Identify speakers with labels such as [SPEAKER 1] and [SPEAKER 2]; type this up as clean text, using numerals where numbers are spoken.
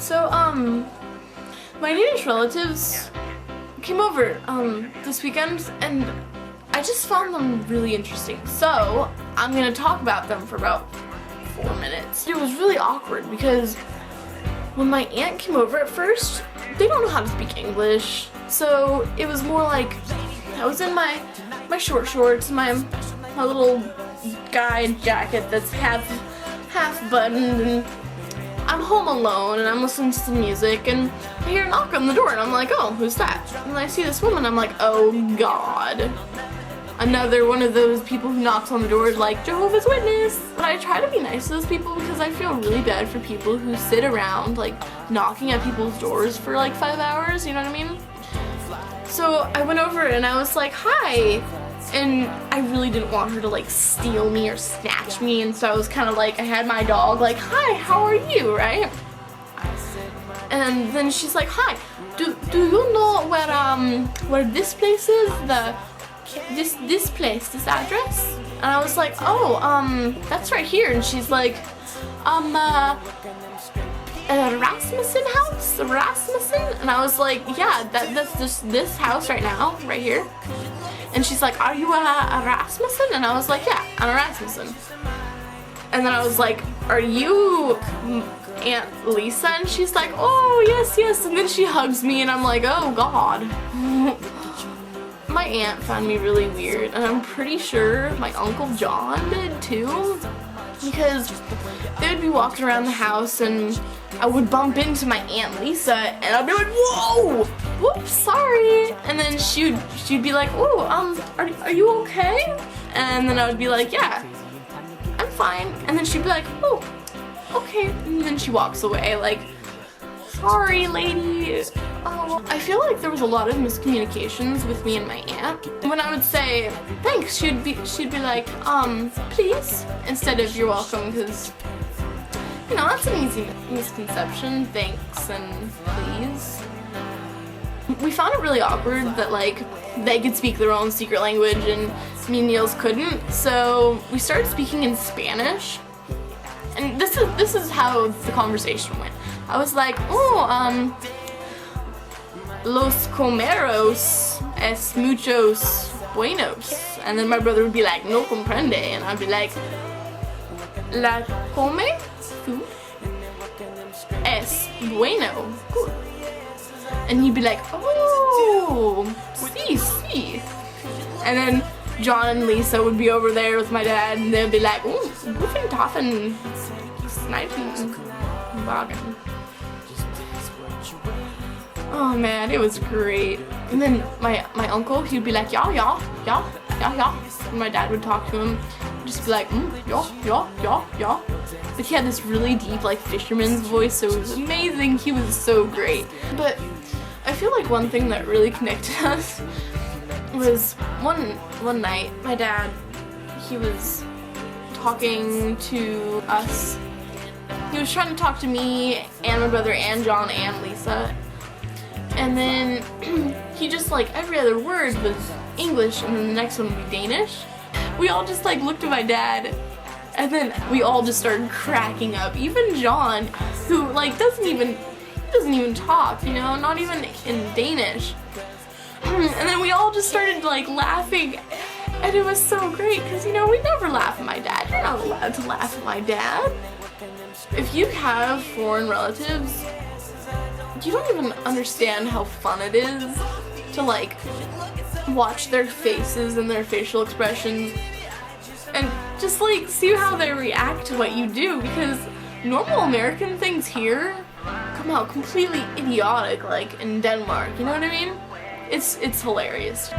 [SPEAKER 1] So, my Danish relatives came over, this weekend, and I just found them really interesting. So, I'm gonna talk about them for about 4 minutes. It was really awkward because when my aunt came over at first, they don't know how to speak English. So, it was more like, I was in my short shorts, my little guy jacket that's half buttoned, and I'm home alone and I'm listening to some music, and I hear a knock on the door and I'm like, oh, who's that? And I see this woman, I'm like, oh god. Another one of those people who knocks on the door like Jehovah's Witness. But I try to be nice to those people because I feel really bad for people who sit around like knocking at people's doors for like 5 hours, you know what I mean? So I went over and I was like, hi. And I really didn't want her to like steal me or snatch me, and so I was kind of like, I had my dog like, hi, how are you, right? And then she's like, hi, do you know where this place is, this place, this address? And I was like, oh, that's right here. And she's like, Rasmussen house? Rasmussen? And I was like, yeah, that's just this house right now, right here. And she's like, are you a Rasmussen? And I was like, yeah, I'm a Rasmussen. And then I was like, are you Aunt Lisa? And she's like, oh, yes, yes. And then she hugs me and I'm like, oh, God. My aunt found me really weird, and I'm pretty sure my Uncle John did too. Because they would be walking around the house and I would bump into my Aunt Lisa and I'd be like, whoa, whoops, sorry. And then she'd be like, oh, are you okay? And then I would be like, yeah, I'm fine. And then she'd be like, oh, okay. And then she walks away like, sorry, lady. Oh, I feel like there was a lot of miscommunications with me and my aunt. When I would say thanks, she'd be like, please, instead of you're welcome, because, you know, that's an easy misconception, thanks and please. We found it really awkward that like they could speak their own secret language and me and Niels couldn't, so we started speaking in Spanish. And this is how the conversation went. I was like, oh, los comeros es muchos buenos. And then my brother would be like, no comprende. And I'd be like, la come food es bueno. Good. And he'd be like, oh, sí, sí. And then John and Lisa would be over there with my dad, and they'd be like, oh, guten Tafen, sniping, wagen. Oh man, it was great. And then my uncle, he'd be like, yeah, yeah, yeah, yeah, yeah. And my dad would talk to him, just be like, yeah, yeah, yeah, yeah. But he had this really deep, like, fisherman's voice, so it was amazing. He was so great. But I feel like one thing that really connected us was one night, my dad, he was talking to us. He was trying to talk to me and my brother and John and Lisa. And then he just like, every other word was English and then the next one would be Danish. We all just like looked at my dad and then we all just started cracking up. Even John, who like doesn't even talk, you know, not even in Danish. And then we all just started like laughing, and it was so great because, you know, we never laugh at my dad. You're not allowed to laugh at my dad. If you have foreign relatives, you don't even understand how fun it is to like watch their faces and their facial expressions and just like see how they react to what you do, because normal American things here come out completely idiotic like in Denmark, you know what I mean? It's hilarious.